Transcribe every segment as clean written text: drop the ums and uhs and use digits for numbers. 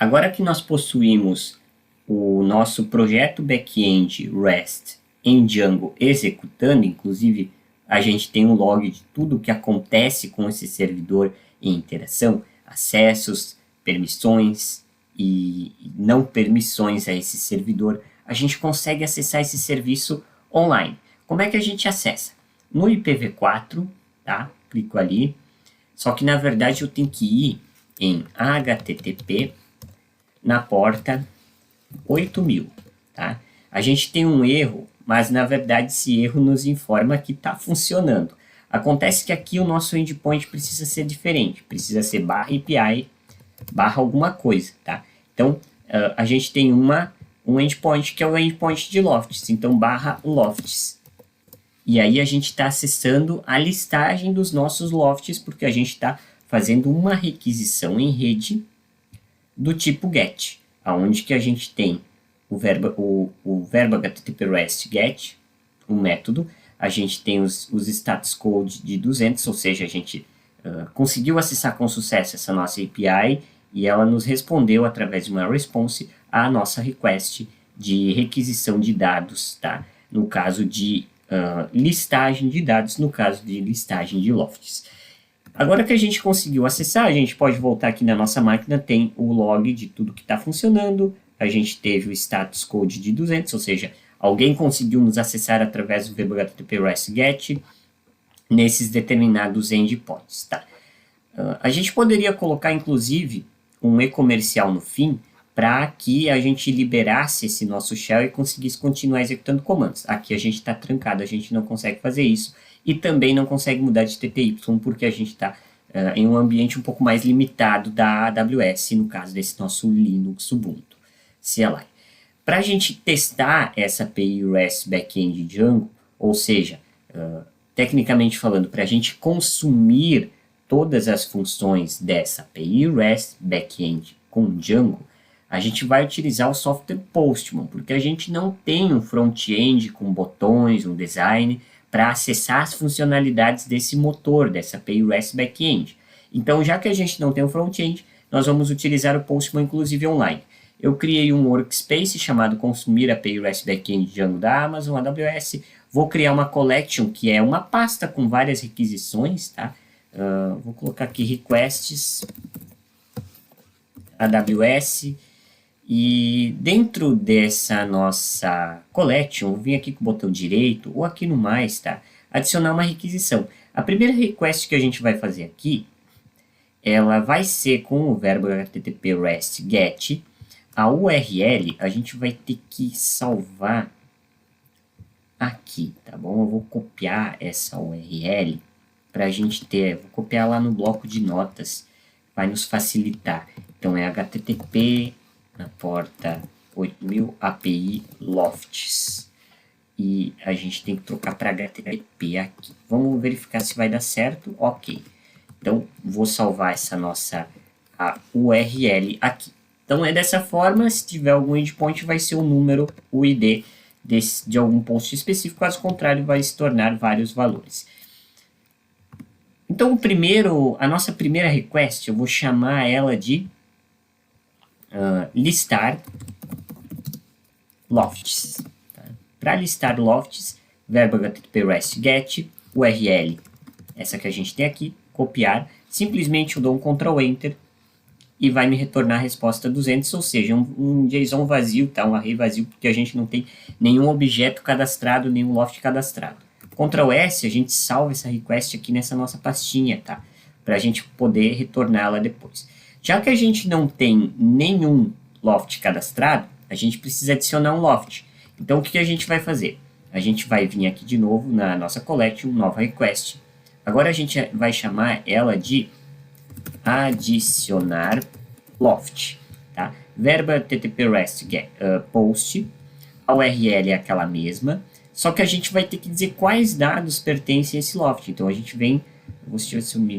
Agora que nós possuímos o nosso projeto back-end REST em Django executando, inclusive a gente tem um log de tudo o que acontece com esse servidor em interação, acessos, permissões e não permissões a esse servidor, a gente consegue acessar esse serviço online. Como é que a gente acessa? No IPv4, tá? Clico ali, só que na verdade eu tenho que ir em HTTP na porta 8000, tá? A gente tem um erro, mas na verdade esse erro nos informa que está funcionando. Acontece que aqui o nosso endpoint precisa ser diferente, precisa ser /API, alguma coisa, tá? Então, a gente tem um endpoint que é o endpoint de Lofts, então /Lofts. E aí a gente está acessando a listagem dos nossos Lofts, porque a gente está fazendo uma requisição em rede do tipo GET, aonde que a gente tem o verbo HTTP REST GET, um método, a gente tem os status code de 200, ou seja, a gente conseguiu acessar com sucesso essa nossa API e ela nos respondeu através de uma response à nossa request de requisição de dados, tá? No caso de listagem de dados, no caso de listagem de Lofts. Agora que a gente conseguiu acessar, a gente pode voltar aqui na nossa máquina, tem o log de tudo que está funcionando, a gente teve o status code de 200, ou seja, alguém conseguiu nos acessar através do verbo HTTP REST GET nesses determinados endpoints, tá? A gente poderia colocar, inclusive, um e-comercial no fim para que a gente liberasse esse nosso shell e conseguisse continuar executando comandos. Aqui a gente está trancado, a gente não consegue fazer isso e também não consegue mudar de TTY porque a gente está em um ambiente um pouco mais limitado da AWS, no caso desse nosso Linux Ubuntu CLI. Para a gente testar essa API REST Backend Django, ou seja, tecnicamente falando, para a gente consumir todas as funções dessa API REST Backend com Django, a gente vai utilizar o software Postman, porque a gente não tem um front-end com botões, um design, para acessar as funcionalidades desse motor, dessa API REST Backend. Então, já que a gente não tem um front-end, nós vamos utilizar o Postman, inclusive, online. Eu criei um workspace chamado Consumir API REST Backend Django da Amazon AWS. Vou criar uma collection, que é uma pasta com várias requisições, tá? Vou colocar aqui requests AWS. E dentro dessa nossa collection, vou vir aqui com o botão direito, ou aqui no mais, tá? Adicionar uma requisição. A primeira request que a gente vai fazer aqui, ela vai ser com o verbo HTTP REST GET. A URL a gente vai ter que salvar aqui, tá bom? Eu vou copiar essa URL para a gente ter, vou copiar lá no bloco de notas, vai nos facilitar. Então é HTTP na porta 8000 API Lofts. E a gente tem que trocar para HTTP aqui. Vamos verificar se vai dar certo. Ok. Então, vou salvar essa nossa URL aqui. Então, é dessa forma, se tiver algum endpoint, vai ser o número, o ID de algum post específico. Caso contrário, vai se tornar vários valores. Então, a nossa primeira request, eu vou chamar ela de listar Lofts. Tá? Para listar Lofts, verbo HTTP REST GET, URL, essa que a gente tem aqui, copiar, simplesmente eu dou um Ctrl Enter e vai me retornar a resposta 200, ou seja, um JSON vazio, tá? Um array vazio, porque a gente não tem nenhum objeto cadastrado, nenhum Loft cadastrado. Ctrl S, a gente salva essa request aqui nessa nossa pastinha, tá? Para a gente poder retorná-la depois. Já que a gente não tem nenhum Loft cadastrado, a gente precisa adicionar um Loft. Então, o que a gente vai fazer? A gente vai vir aqui de novo na nossa collection, nova request. Agora a gente vai chamar ela de adicionar Loft. Tá? Verbo HTTP REST post, a URL é aquela mesma, só que a gente vai ter que dizer quais dados pertencem a esse Loft. Então, a gente vem,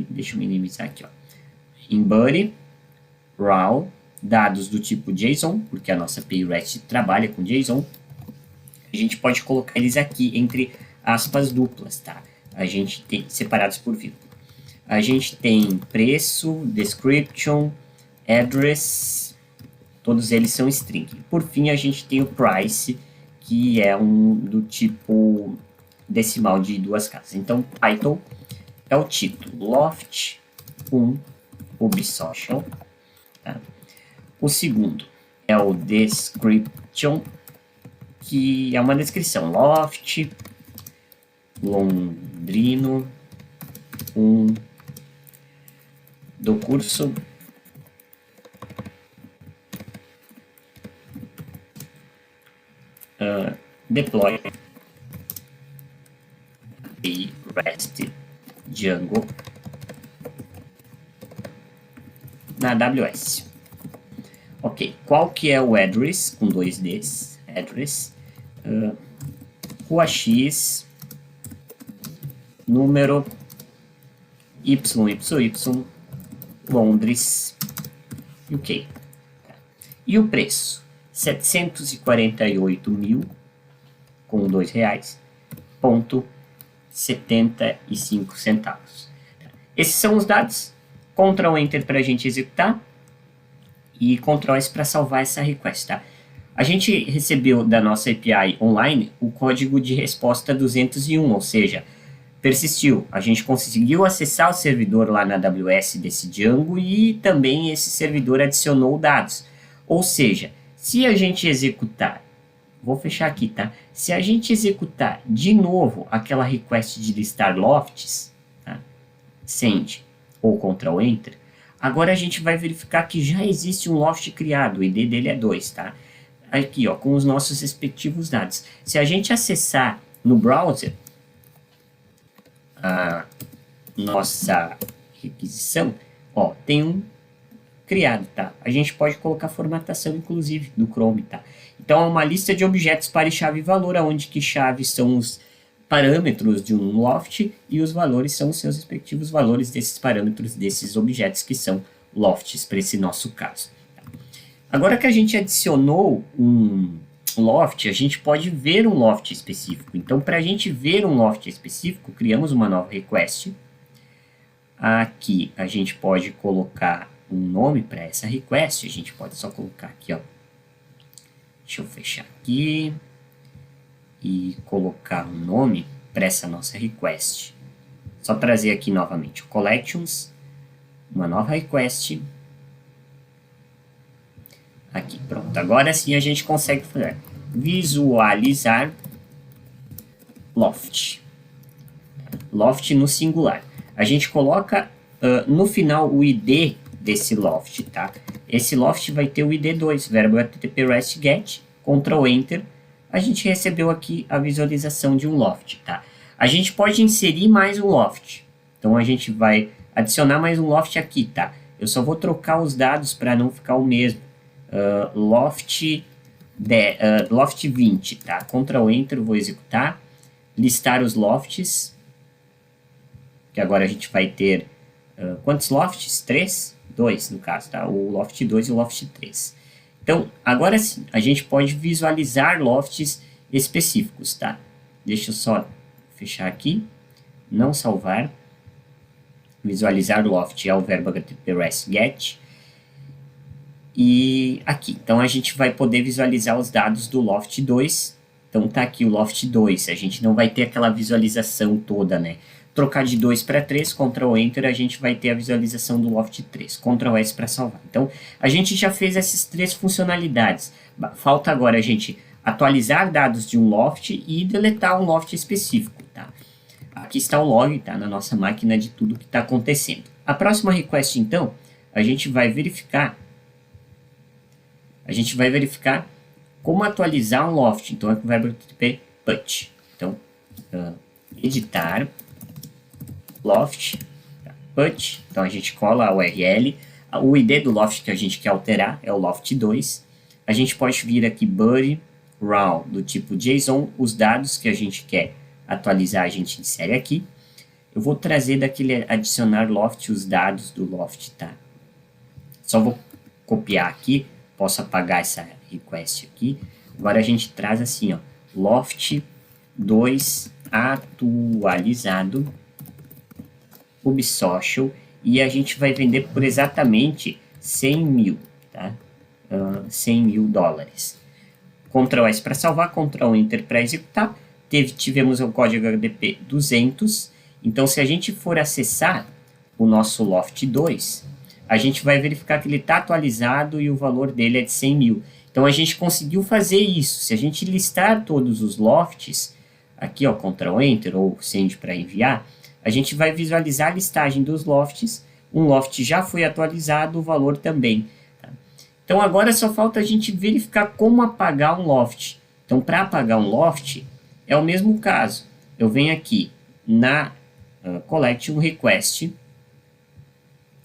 deixa eu minimizar aqui, ó, em body, raw, dados do tipo JSON, porque a nossa API REST trabalha com JSON. A gente pode colocar eles aqui entre aspas duplas, tá? A gente tem separados por vírgula. A gente tem preço, description, address, Todos eles são string. Por fim, a gente tem o price, que é um do tipo decimal de duas casas. Então, title é o título, loft 1 ubsocial. Tá? O segundo é o description, que é uma descrição, loft londrino do curso deploy e REST Django na AWS. Ok, qual que é o address, com 2 Ds, address, Rua X, número YYY, Londres, UK. E o preço? 748.000 com R$2,75. Esses são os dados. Ctrl Enter para a gente executar e Ctrl S para salvar essa request. Tá? A gente recebeu da nossa API online o código de resposta 201, ou seja, persistiu. A gente conseguiu acessar o servidor lá na AWS desse Django e também esse servidor adicionou dados. Ou seja, se a gente executar, vou fechar aqui, tá? Se a gente executar de novo aquela request de listar lofts, tá? Send ou Ctrl Enter, agora a gente vai verificar que já existe um loft criado, o ID dele é 2, tá? Aqui, ó, com os nossos respectivos dados. Se a gente acessar no browser a nossa requisição, ó, tem um criado, tá? A gente pode colocar formatação, inclusive, do Chrome, tá? Então, é uma lista de objetos para chave e valor, onde que chaves são os parâmetros de um loft e os valores são os seus respectivos valores desses parâmetros, desses objetos que são lofts, para esse nosso caso. Tá? Agora que a gente adicionou um loft, a gente pode ver um loft específico. Então, para a gente ver um loft específico, criamos uma nova request. Aqui, a gente pode colocar um nome para essa request, a gente pode só colocar aqui, ó. Deixa eu fechar aqui e colocar um nome para essa nossa request. Só trazer aqui novamente o collections, uma nova request. Aqui, pronto. Agora sim a gente consegue fazer visualizar loft. Loft no singular. A gente coloca no final o ID desse loft, tá? Esse loft vai ter o ID2, verbo http rest get, Ctrl Enter. A gente recebeu aqui a visualização de um loft, tá? A gente pode inserir mais um loft. Então a gente vai adicionar mais um loft aqui, tá? Eu só vou trocar os dados para não ficar o mesmo. Loft 20, tá? Ctrl Enter, vou executar. Listar os lofts. Que agora a gente vai ter quantos lofts? 3? 2 no caso, tá? O loft 2 e o loft 3. Então, agora sim, a gente pode visualizar lofts específicos, tá? Deixa eu só fechar aqui, não salvar. Visualizar loft é o verbo http rest get. E aqui, então a gente vai poder visualizar os dados do loft 2. Então tá aqui o loft 2, a gente não vai ter aquela visualização toda, né? Trocar de 2 para 3, Ctrl Enter, a gente vai ter a visualização do loft 3. Ctrl S para salvar. Então, a gente já fez essas 3 funcionalidades. Falta agora a gente atualizar dados de um loft e deletar um loft específico, tá? Aqui está o log, tá? Na nossa máquina de tudo que está acontecendo. A próxima request, então, a gente vai verificar como atualizar um loft. Então, é com o verbo http put. Então, editar loft, tá, put, então a gente cola a URL, o ID do loft que a gente quer alterar é o loft 2, a gente pode vir aqui buddy raw do tipo JSON, os dados que a gente quer atualizar a gente insere aqui, eu vou trazer daquele adicionar loft os dados do loft, tá, só vou copiar aqui, posso apagar essa request aqui, agora a gente traz assim, ó, loft 2 atualizado ubsocial e a gente vai vender por exatamente 100.000, tá? $100 mil. Ctrl S para salvar, Ctrl Enter para executar. Tivemos o código HTTP 200. Então, se a gente for acessar o nosso Loft 2, a gente vai verificar que ele está atualizado e o valor dele é de 100 mil. Então, a gente conseguiu fazer isso. Se a gente listar todos os lofts, aqui, ó, Ctrl Enter ou Send para enviar, a gente vai visualizar a listagem dos lofts. Um loft já foi atualizado, o valor também. Tá? Então, agora só falta a gente verificar como apagar um loft. Então, para apagar um loft, é o mesmo caso. Eu venho aqui na Collection Request,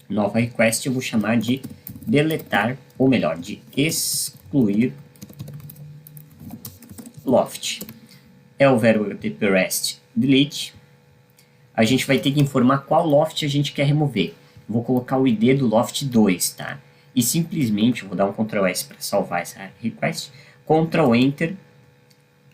nova request, eu vou chamar de deletar, ou melhor, de excluir loft. É o verbo HTTP REST delete. A gente vai ter que informar qual loft a gente quer remover. Vou colocar o ID do loft 2, tá? E simplesmente, vou dar um Ctrl S para salvar essa request, Ctrl Enter,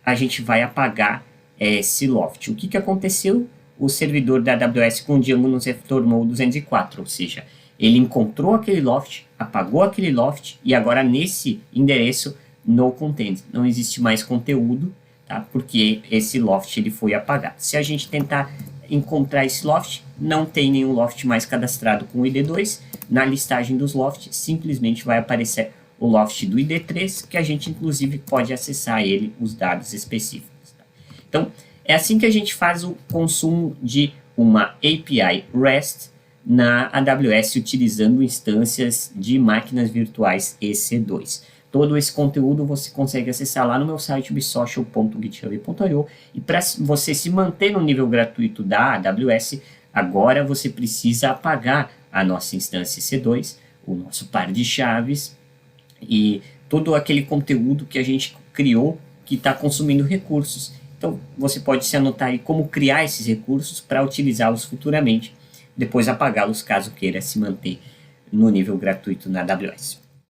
a gente vai apagar esse loft. O que aconteceu? O servidor da AWS com o Django nos retornou 204, ou seja, ele encontrou aquele loft, apagou aquele loft e agora nesse endereço no content não existe mais conteúdo, tá? Porque esse loft ele foi apagado. Se a gente tentar encontrar esse loft, não tem nenhum loft mais cadastrado com o ID2. Na listagem dos lofts, simplesmente vai aparecer o loft do ID3, que a gente inclusive pode acessar ele, os dados específicos. Tá? Então, é assim que a gente faz o consumo de uma API REST na AWS utilizando instâncias de máquinas virtuais EC2. Todo esse conteúdo você consegue acessar lá no meu site bsocial.github.io, e para você se manter no nível gratuito da AWS, agora você precisa apagar a nossa instância EC2, o nosso par de chaves e todo aquele conteúdo que a gente criou que está consumindo recursos. Então, você pode se anotar aí como criar esses recursos para utilizá-los futuramente, depois apagá-los caso queira se manter no nível gratuito na AWS.